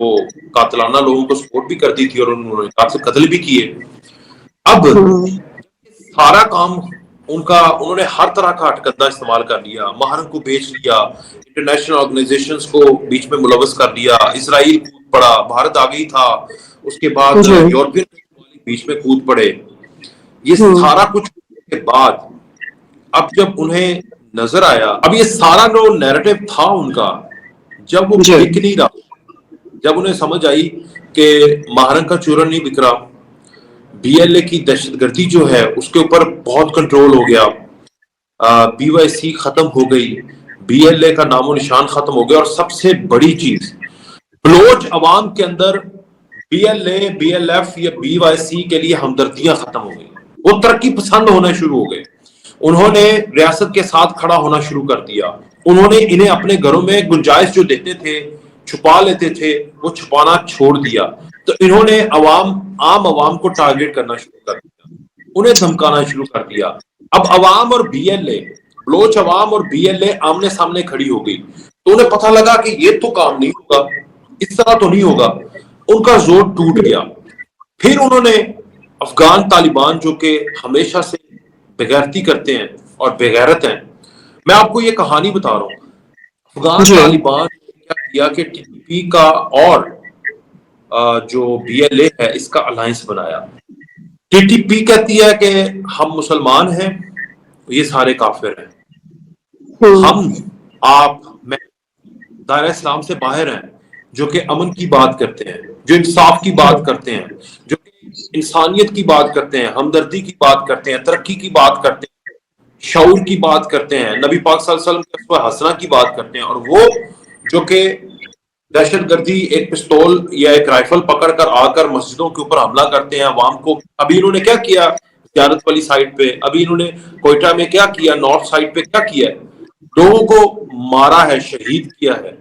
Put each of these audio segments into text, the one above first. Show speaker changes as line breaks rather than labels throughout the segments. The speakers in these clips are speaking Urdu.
وہ قاتلانہ لوگوں کو سپورٹ بھی کرتی تھی اور انہوں نے قتل بھی کیے. اب سارا کام انہوں نے ہر طرح کا اٹکندہ استعمال کر لیا, ماہروں کو بیچ لیا, انٹرنیشنل آرگنائزیشنز کو بیچ میں ملوث کر لیا, اسرائیل کود پڑا, بھارت آ گئی تھا, اس کے بعد یورپین بیچ میں کود پڑے. یہ سارا کچھ کے بعد اب جب انہیں نظر آیا, اب یہ سارا جو نیریٹو تھا ان کا, جب وہ بک نہیں رہا, جب انہیں سمجھ آئی کہ ماہرنگ کا چورن نہیں بک رہا, بی ایل اے کی دہشت گردی جو ہے اس کے اوپر بہت کنٹرول ہو گیا, بی وائی سی ختم ہو گئی, بی ایل اے کا نام و نشان ختم ہو گیا, اور سب سے بڑی چیز بلوچ عوام کے اندر B L A, B L F یا بی وائی سی کے لیے ہمدردیاں ختم ہو گئی, وہ ترقی پسند ہونا شروع ہو گئے. انہوں نے ریاست کے ساتھ کھڑا ہونا شروع کر دیا. انہوں نے انہیں اپنے گھروں میں گنجائش جو دیتے تھے, چھپا لیتے تھے, وہ چھپانا چھوڑ دیا. تو انہوں نے عام عوام کو ٹارگیٹ کرنا شروع کر دیا, انہیں دھمکانا شروع کر دیا. اب عوام اور بی ایل اے, بلوچ عوام اور بی ایل اے آمنے سامنے کھڑی ہو گئی. تو انہیں پتہ لگا کہ یہ تو کام نہیں ہوگا, اس طرح تو نہیں ہوگا. ان کا زور ٹوٹ گیا. پھر انہوں نے افغان طالبان جو کہ ہمیشہ سے بغیرتی کرتے ہیں اور بغیرت ہیں, میں آپ کو یہ کہانی بتا رہا ہوں, افغان طالبان نے کیا کیا کہ ٹی پی پی کا اور جو بی ایل اے ہے اس کا الائنس بنایا. ٹی ٹی پی کہتی ہے کہ ہم مسلمان ہیں, یہ سارے کافر ہیں, ہم آپ میں دائرہ اسلام سے باہر ہیں, جو کہ امن کی بات کرتے ہیں, جو انصاف کی بات کرتے ہیں, جو کہ انسانیت کی بات کرتے ہیں, ہمدردی کی بات کرتے ہیں, ترقی کی بات کرتے ہیں, شعور کی بات کرتے ہیں, نبی پاک صلی اللہ علیہ وسلم کے اسوہ حسنہ کی بات کرتے ہیں. اور وہ جو کہ دہشت گردی ایک پستول یا ایک رائفل پکڑ کر آ کر مسجدوں کے اوپر حملہ کرتے ہیں عوام کو. ابھی انہوں نے کیا کیا زیارت والی سائٹ پہ, ابھی انہوں نے کوئٹہ میں کیا کیا, نارتھ سائٹ پہ کیا کیا, لوگوں کو مارا ہے, شہید کیا ہے.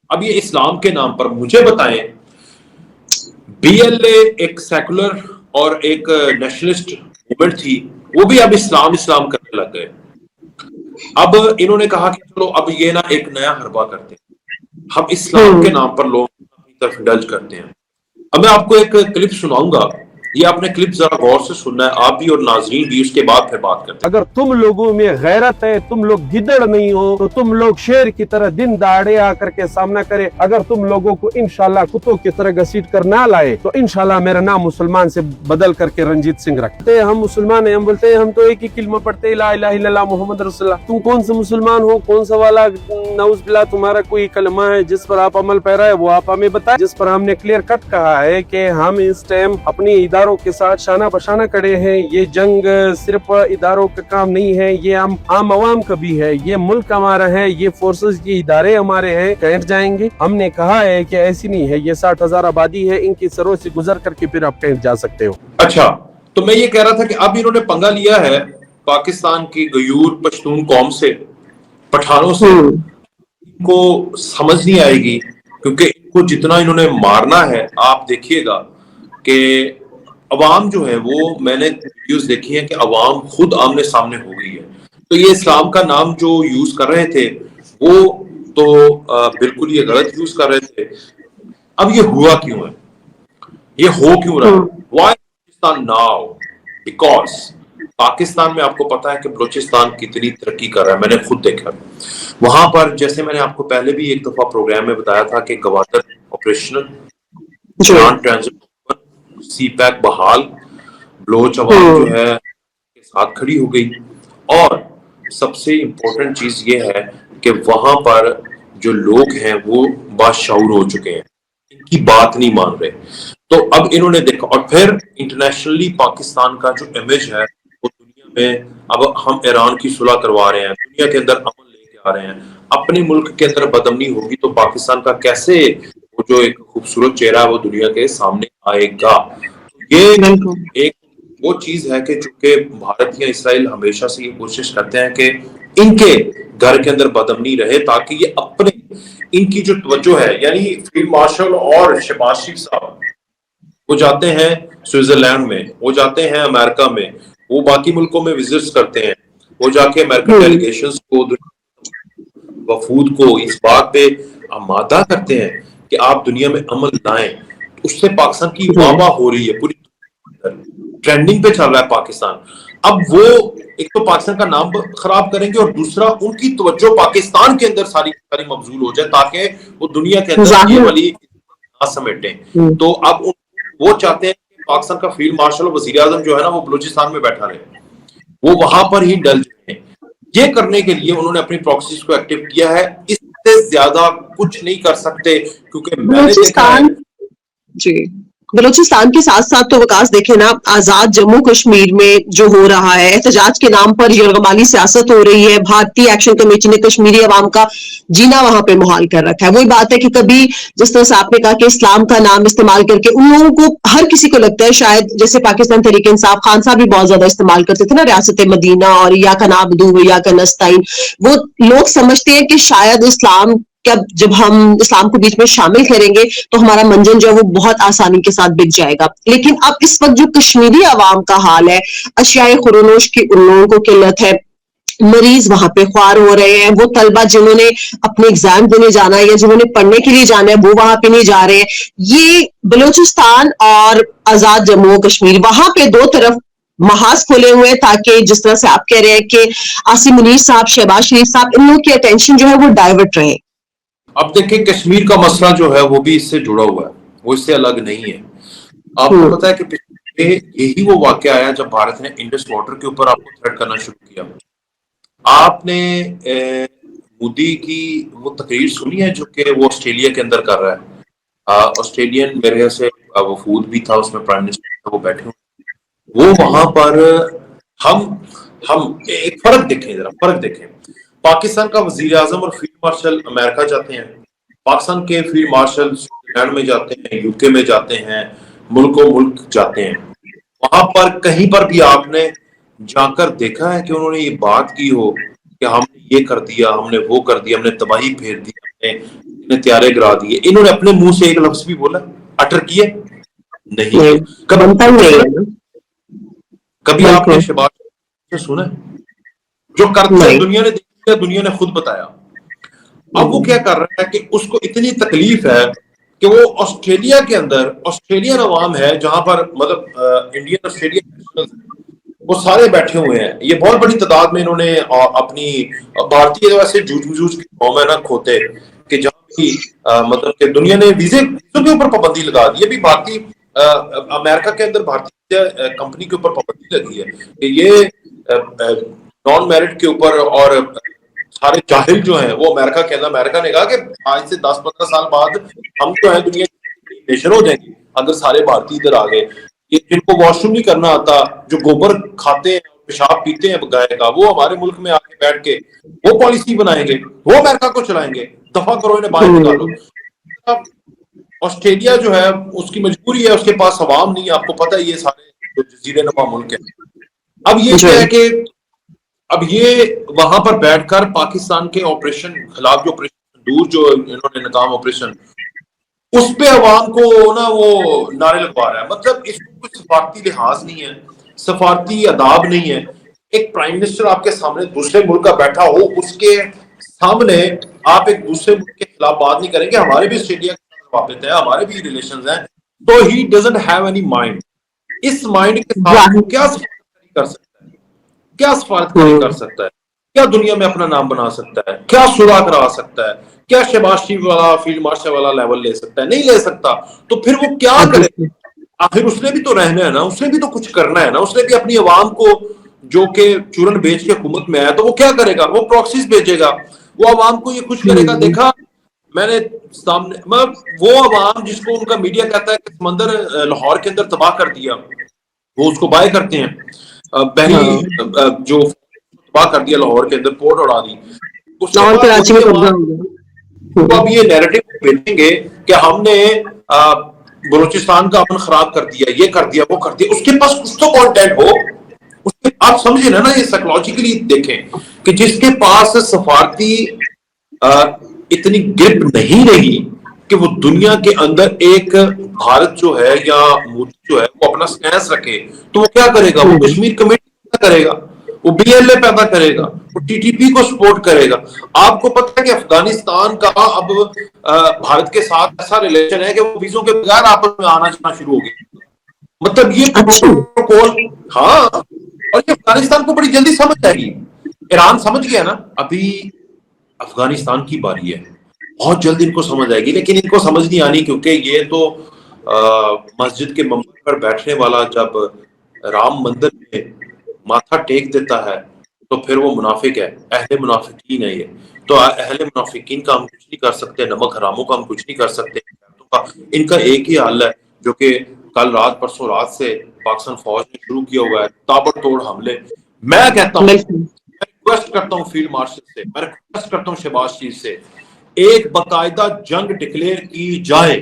اب یہ اسلام کے نام پر مجھے بتائیں, بی ایل اے ایک سیکولر اور ایک نیشنلسٹ موومنٹ تھی, وہ بھی اب اسلام کرنے لگ گئے. اب انہوں نے کہا کہ چلو اب یہ نا ایک نیا حربہ کرتے ہیں, ہم اسلام کے نام پر لوگ اپنی طرف ڈلج کرتے ہیں. اب میں آپ کو ایک کلپ سناؤں گا, یہ آپ نے کلپ ذرا غور سے سننا ہے, آپ بھی اور ناظرین بھی, اس کے بعد پھر بات کرتے ہیں.
اگر تم لوگوں میں غیرت ہے, تم لوگ گدڑ نہیں ہو, تو تم لوگ شیر کی طرح دن دہاڑے آ کر کے سامنا کرے. اگر تم لوگوں کو انشاءاللہ کتوں کی طرح گھسیٹ کر نہ لائے تو انشاءاللہ میرا نام مسلمان سے بدل کر کے رنجیت سنگھ رکھتے ہیں. ہم مسلمان ہیں, ہم بولتے ہیں ہم تو ایک ہی کلمہ پڑھتے ہیں, لا الہ الا اللہ محمد رسول اللہ. تم کون سے مسلمان ہو, کون سا والا نعوذ باللہ تمہارا کوئی کلمہ ہے جس پر آپ عمل پیرا ہے, وہ آپ ہمیں بتائیں. جس پر ہم نے کلیئر کٹ کہا ہے کہ ہم اس ٹائم اپنی اداروں کے ساتھ شانہ بشانہ کھڑے ہیں. یہ جنگ صرف اداروں کا کام نہیں ہے, یہ ہم عام عوام کا بھی ہے. یہ ملک ہمارا ہے, یہ فورسز, یہ ادارے ہمارے ہیں. کینٹ جائیں گے, ہم نے کہا ہے کہ ایسی نہیں ہے, یہ 60,000 آبادی ہے, ان کی سروں سے گزر کر کے پھر آپ کینٹ جا سکتے ہو.
اچھا, تو میں یہ کہہ رہا تھا کہ اب انہوں نے پنگا لیا ہے پاکستان کی غیور پشتون قوم سے, پٹھانوں سے. ان کو سمجھ نہیں آئے گی, کیونکہ ان کو جتنا انہوں نے مارنا ہے, آپ دیکھیے گا کہ عوام جو ہے وہ, میں نے ویڈیوز دیکھی ہیں کہ عوام خود آمنے سامنے ہو گئی ہے. تو یہ اسلام کا نام جو یوز کر رہے تھے وہ تو بالکل یہ غلط یوز کر رہے تھے. اب یہ ہوا کیوں ہے, یہ ہو کیوں رہا ہے؟ Why Pakistan now? Because Pakistan میں آپ کو پتا ہے کہ بلوچستان کتنی ترقی کر رہا ہے, میں نے خود دیکھا وہاں پر. جیسے میں نے آپ کو پہلے بھی ایک دفعہ پروگرام میں بتایا تھا کہ گوادر آپریشنل, سی پیک بحال, بلوچ عوام جو ہے کے ساتھ کھڑی ہو گئی. اور سب سے امپورٹنٹ چیز یہ ہے کہ وہاں پر جو لوگ ہیں وہ باشعور ہو چکے ہیں, ان کی بات نہیں مان رہے. تو اب انہوں نے دیکھا, اور پھر انٹرنیشنلی پاکستان کا جو امیج ہے وہ دنیا میں, اب ہم ایران کی صلح کروا رہے ہیں, دنیا کے اندر امن لے کے آ رہے ہیں. اپنے ملک کے اندر بدامنی ہوگی تو پاکستان کا کیسے وہ جو ایک خوبصورت چہرہ ہے وہ دنیا کے سامنے آئے گا. یہ ایک وہ چیز ہے کہ چونکہ بھارت یا اسرائیل ہمیشہ سے یہ کوشش کرتے ہیں کہ ان کے گھر کے اندر بدامنی رہے, تاکہ یہ اپنے ان کی جو توجہ ہے, یعنی فیلڈ مارشل اور شہباز شریف صاحب وہ جاتے ہیں سوئٹزرلینڈ میں, وہ جاتے ہیں امریکہ میں, وہ باقی ملکوں میں وزٹس کرتے ہیں, وہ جا کے امریکن ڈیلیگیشنز کو, وفود کو اس بات پہ آمادہ کرتے ہیں کہ آپ دنیا میں امن لائیں، اس سے پاکستان کی واہ ہو رہی ہے، پوری ٹرینڈنگ پہ چل رہا ہے پاکستان. اب وہ ایک تو پاکستان کا نام خراب کریں گے، اور دوسرا ان کی توجہ پاکستان کے اندر ساری مبذول ہو جائے تاکہ وہ دنیا کے اندر یہ والی نہ سمیٹیں. تو اب وہ چاہتے ہیں کہ پاکستان کا فیلڈ مارشل اور وزیر اعظم جو ہے نا وہ بلوچستان میں بیٹھا رہے، وہ وہاں پر ہی ڈل جائیں. یہ کرنے کے لیے انہوں نے اپنی پراکسیز کو ایکٹیو کیا ہے. اس سے زیادہ کچھ نہیں کر سکتے، کیونکہ میں نے دیکھا ہے
جی بلوچستان کے ساتھ ساتھ تو وکاس دیکھیں نا، آزاد جموں کشمیر میں جو ہو رہا ہے، احتجاج کے نام پر یرغمالی سیاست ہو رہی ہے. بھارتی ایکشن کمیٹی نے کشمیری عوام کا جینا وہاں پہ محال کر رکھا ہے. وہی بات ہے کہ کبھی جس طرح سے آپ نے کہا کہ اسلام کا نام استعمال کر کے ان لوگوں کو، ہر کسی کو لگتا ہے شاید، جیسے پاکستان تحریک انصاف خان صاحب بھی بہت زیادہ استعمال کرتے تھے نا ریاست مدینہ اور یا کا نعبدو یا کا نستعین، وہ لوگ سمجھتے ہیں کہ شاید اسلام جب ہم اسلام کو بیچ میں شامل کریں گے تو ہمارا منجن جو ہے وہ بہت آسانی کے ساتھ بک جائے گا. لیکن اب اس وقت جو کشمیری عوام کا حال ہے، اشیاء خورونوش کی ان لوگوں کو قلت ہے، مریض وہاں پہ خوار ہو رہے ہیں، وہ طلبہ جنہوں نے اپنے ایگزام دینے جانا ہے یا جنہوں نے پڑھنے کے لیے جانا ہے وہ وہاں پہ نہیں جا رہے ہیں. یہ بلوچستان اور آزاد جموں کشمیر وہاں پہ دو طرف محاذ کھولے ہوئے ہیں تاکہ جس طرح سے آپ کہہ رہے ہیں کہ عاصم منیر صاحب، شہباز شریف صاحب، ان لوگوں کی اٹینشن جو ہے وہ ڈائیورٹ رہے.
اب دیکھیں کشمیر کا مسئلہ جو ہے وہ بھی اس سے جڑا ہوا ہے، وہ اس سے الگ نہیں ہے. آپ کو پتا ہے کہ یہی وہ واقعہ آیا جب بھارت نے انڈس واٹر کے اوپر آپ کو تھریٹ کرنا شروع کیا. آپ نے مودی کی وہ تقریر سنی ہے جو کہ وہ آسٹریلیا کے اندر کر رہا ہے؟ آسٹریلین میرے خیال سے وفود بھی تھا اس میں، پرائم منسٹر وہ بیٹھے ہوئے، وہ وہاں پر ہم ایک فرق دیکھیں، ذرا فرق دیکھیں. پاکستان کا وزیر اعظم اور فیلڈ مارشل امریکہ جاتے ہیں، پاکستان کے فیلڈ مارشل سوئٹزرلینڈ میں جاتے ہیں، یو کے میں جاتے ہیں، ملک و ملک جاتے ہیں. وہاں پر کہیں پر بھی آپ نے جا کر دیکھا ہے کہ انہوں نے یہ بات کی ہو کہ ہم نے یہ کر دیا، ہم نے وہ کر دیا، ہم نے تباہی پھیر دی، ہم نے تیارے گرا دیے؟ انہوں نے اپنے منہ سے ایک لفظ بھی بولا، اٹر کیے نہیں. کبھی آپ نے شہباز سے سنا جو کرتے ہیں؟ دنیا نے دیکھا، دنیا نے خود بتایا. اب وہ کیا کر رہا ہے کہ اس کو اتنی تکلیف ہے کہ وہ آسٹریلیا کے اندر، آسٹریلین عوام ہے جہاں پر مطلب انڈین آسٹریلین وہ سارے بیٹھے ہوئے ہیں. یہ بہت بڑی تعداد میں انہوں نے اپنی بھارتی ویسے جوج کی قوم ہے نا کھوتے، کہ جہاں بھی مطلب کہ دنیا نے ویزے کے اوپر پابندی لگا دی ہے. بھی بھارتی امریکہ کے اندر بھارتی کمپنی کے اوپر پابندی لگی ہے کہ یہ نان میرٹ کے اوپر، اور سارے جاہل جو ہیں وہ امریکہ کے اندر، امریکہ نے کہا کہ آج سے 10-15 سال بعد ہم جو ہے دنیا کی نیشن ہو جائیں گے اگر سارے بھارتی ادھر آ گئے. جن کو واش روم نہیں کرنا آتا، جو گوبر کھاتے ہیں، پیشاب پیتے ہیں گائے کا، وہ ہمارے ملک میں آ کے بیٹھ کے وہ پالیسی بنائیں گے، وہ امریکہ کو چلائیں گے. دفعہ کرو انہیں، باہر نکالو. آسٹریلیا جو ہے اس کی مجبوری ہے، اس کے پاس عوام نہیں ہے. آپ کو پتہ ہے یہ سارے جزیرے نما ملک ہیں. اب یہ کیا ہے کہ اب یہ وہاں پر بیٹھ کر پاکستان کے آپریشن خلاف، جو آپریشن دور جو انہوں نے ناکام آپریشن، اس پہ عوام کو نا وہ نعرے لگوا رہا ہے. مطلب اس کو کوئی سفارتی لحاظ نہیں ہے، سفارتی آداب نہیں ہے. ایک پرائم منسٹر آپ کے سامنے دوسرے ملک کا بیٹھا ہو، اس کے سامنے آپ ایک دوسرے ملک کے خلاف بات نہیں کریں گے. ہمارے بھی آسٹریلیا کے ساتھ روابط ہے، ہمارے بھی ریلیشنز ہیں. تو he doesn't have any mind. اس مائنڈ کے ساتھ کیا سفارت کر سکتا ہے؟ کیا سفارت کر سکتا ہے؟ کیا دنیا میں اپنا نام بنا سکتا ہے؟ کیا صلح کرا سکتا ہے؟ کیا شہباز شریف والا فیلڈ مارشل والا لیول لے سکتا ہے؟ نہیں لے سکتا. تو پھر وہ کیا کرے؟ آخر اس نے بھی تو رہنا ہے نا، اس نے بھی تو کچھ کرنا ہے نا. اس نے بھی اپنی عوام کو جو کہ چورن بیچ کے حکومت میں آیا، تو وہ کیا کرے گا؟ وہ پراکسیز بھیجے گا، وہ عوام کو یہ خوش کرے گا. دیکھا میں نے سامنے، وہ عوام جس کو ان کا میڈیا کہتا ہے کہ سمندر لاہور کے اندر تباہ کر دیا، وہ اس کو بائے کرتے ہیں. بحری جو تباہ کر دیا لاہور کے اندر، پورٹ اڑا دی. اب یہ نیریٹو بھیجیں گے کہ ہم نے بلوچستان کا امن خراب کر دیا، یہ کر دیا، وہ کر دیا. اس کے پاس کچھ تو کانٹینٹ ہو. آپ سمجھے نا یہ سائیکولوجیکلی دیکھیں کہ جس کے پاس سفارتی اتنی گرپ نہیں رہی کہ وہ دنیا کے اندر ایک بھارت جو ہے یا مودی جو ہے وہ اپنا سٹینس رکھے، تو وہ کیا کرے گا؟ وہ کشمیر کمیٹی کیا کرے گا؟ وہ BLA پیدا کرے گا, وہ TTP کو سپورٹ کرے گا. آپ کو پتہ ہے کہ افغانستان کا اب بھارت کے ساتھ ایسا ریلیشن ہے کہ وہ ویزوں کے بغیر آپس میں آنا جانا شروع ہو گیا. مطلب یہ پروٹوکول, ہاں, اور یہ افغانستان کو بڑی جلدی سمجھ جائے گی. ایران سمجھ گیا نا, ابھی افغانستان کی باری ہے, بہت جلدی ان کو سمجھ آئے گی. لیکن ان کو سمجھ نہیں آنی, کیونکہ یہ تو مسجد کے منبر پر بیٹھنے والا جب رام مندر میں ماتھا ٹیک دیتا ہے تو پھر وہ منافق ہے, اہل منافقین ہے یہ. تو اہل منافقین کا ہم کچھ نہیں کر سکتے, نمک حراموں کا ہم کچھ نہیں کر سکتے. ان کا ایک ہی حل ہے جو کہ کل رات پرسوں رات سے پاکستان فوج نے شروع کیا ہوا ہے, تابڑ توڑ حملے. میں کہتا ہوں, میں ریکویسٹ کرتا ہوں فیلڈ مارشل سے, میں ریکویسٹ کرتا ہوں شہباز شریف سے, ایک باقاعدہ جنگ ڈکلیئر کی جائے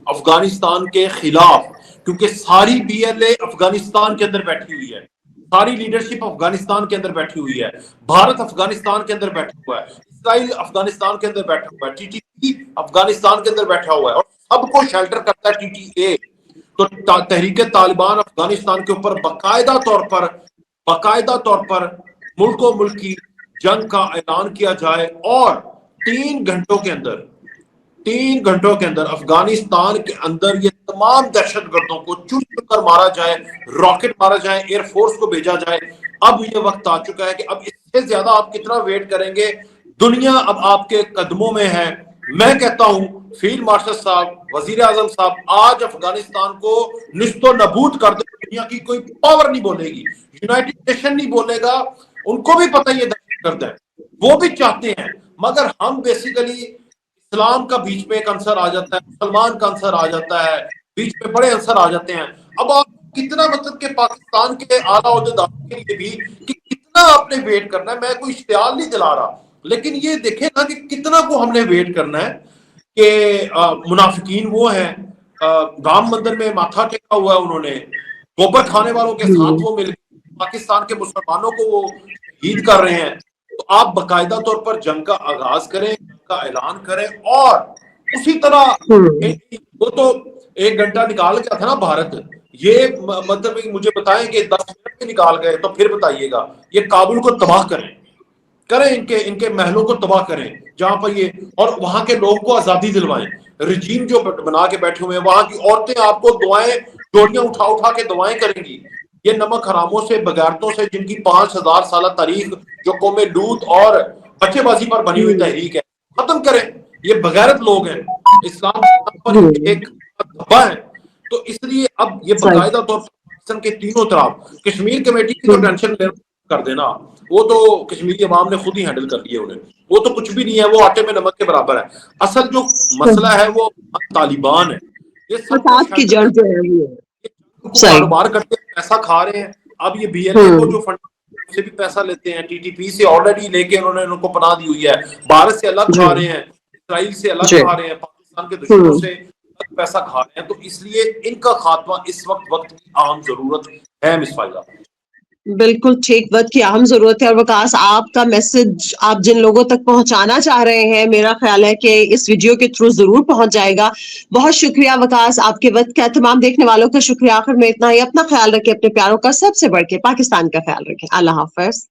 افغانستان کے خلاف, کیونکہ ساری BLA افغانستان کے اندر بیٹھی ہوئی ہے, ساری لیڈرشپ افغانستان کے اندر بیٹھی ہوئی ہے, بھارت افغانستان کے اندر بیٹھا ہوا ہے, اسرائیل افغانستان کے اندر بیٹھا ہوا ہے, TTP افغانستان کے اندر بیٹھا ہوا ہے, اور سب کو شیلٹر کرتا ہے TTA. تو تحریک طالبان افغانستان کے اوپر باقاعدہ طور پر ملک و ملک کی جنگ کا اعلان کیا جائے, اور 3 گھنٹوں کے اندر افغانستان کے اندر یہ تمام دہشت گردوں کو چن چن کر مارا جائے, راکٹ مارا جائے, ایئر فورس کو بھیجا جائے. اب یہ وقت آ چکا ہے کہ اب اس سے زیادہ آپ کتنا ویٹ کریں گے, دنیا اب آپ کے قدموں میں ہے. میں کہتا ہوں فیلڈ مارشل صاحب, وزیر اعظم صاحب, آج افغانستان کو نست و نبود کر دے. دنیا کی کوئی پاور نہیں بولے گی, یونائٹڈ نیشن نہیں بولے گا, ان کو بھی پتہ یہ دہشت گرد ہے, وہ بھی چاہتے ہیں. مگر ہم بیسیکلی اسلام کا بیچ میں ایک عنصر آ جاتا ہے, مسلمان کا عنصر آ جاتا ہے, بیچ میں بڑے عنصر آ جاتے ہیں. اب آپ کتنا, مطلب کہ پاکستان کے اعلیٰ عہدیداروں کے لیے بھی کہ کتنا آپ نے ویٹ کرنا ہے. میں کوئی اشتعال نہیں دلا رہا, لیکن یہ دیکھیں نا کہ کتنا کو ہم نے ویٹ کرنا ہے. کہ منافقین وہ ہیں, رام مندر میں ماتھا ٹیکا ہوا ہے انہوں نے, گوبر کھانے والوں کے ساتھ وہ مل پاکستان کے مسلمانوں کو وہ شہید کر رہے ہیں. تو آپ باقاعدہ طور پر جنگ کا آغاز کریں, جنگ کا اعلان کریں, اور اسی طرح وہ تو 1 گھنٹہ نکال گیا تھا نا بھارت, یہ مطلب مجھے بتائیں کہ 10 منٹ میں نکال گئے تو پھر بتائیے گا. یہ کابل کو تباہ کریں, ان کے محلوں کو تباہ کریں جہاں پر یہ, اور وہاں کے لوگوں کو آزادی دلوائیں. رجیم جو بنا کے بیٹھے ہوئے ہیں, وہاں کی عورتیں آپ کو دعائیں, ڈوریاں اٹھا اٹھا کے دعائیں کریں گی. یہ نمک حراموں سے, بغیرتوں سے, جن کی 5000 سالہ تاریخ جو قوم لوط اور بچے بازی پر بنی ہوئی تحریک ہے, ختم کریں. یہ بغیرت لوگ ہیں, اسلام پر ایک دھبا ہے. تو اس لیے اب یہ باقاعدہ طور پر پاکستان کے تینوں طرف, کشمیر کمیٹی کی تو ٹینشن کر دینا, وہ تو کشمیری عوام نے خود ہی ہینڈل کر لیا انہیں, وہ تو کچھ بھی نہیں ہے, وہ آٹے میں نمک کے برابر ہے. اصل جو مسئلہ ہے وہ طالبان ہے. یہ سب
کی جڑ جو ہے
وہ کاروبار کرتے ہیں, پیسہ کھا رہے ہیں. اب یہ BLA کو جو فنڈ سے بھی پیسہ لیتے ہیں, TTP سے آلریڈی لے کے انہوں نے ان کو پناہ دی ہوئی ہے, بھارت سے الگ کھا رہے ہیں, اسرائیل سے الگ کھا رہے ہیں, پاکستان کے دشمنوں سے الگ پیسہ کھا رہے ہیں. تو اس لیے ان کا خاتمہ اس وقت کی اہم ضرورت ہے. مس فائزہ,
بالکل ٹھیک, وقت کی اہم ضرورت ہے. اور وکاس, آپ کا میسج آپ جن لوگوں تک پہنچانا چاہ رہے ہیں, میرا خیال ہے کہ اس ویڈیو کے تھرو ضرور پہنچ جائے گا. بہت شکریہ وکاس, آپ کے وقت کا. تمام دیکھنے والوں کا شکریہ. آخر میں اتنا ہی, اپنا خیال رکھیں, اپنے پیاروں کا سب سے بڑھ کے پاکستان کا خیال رکھیں. اللہ حافظ.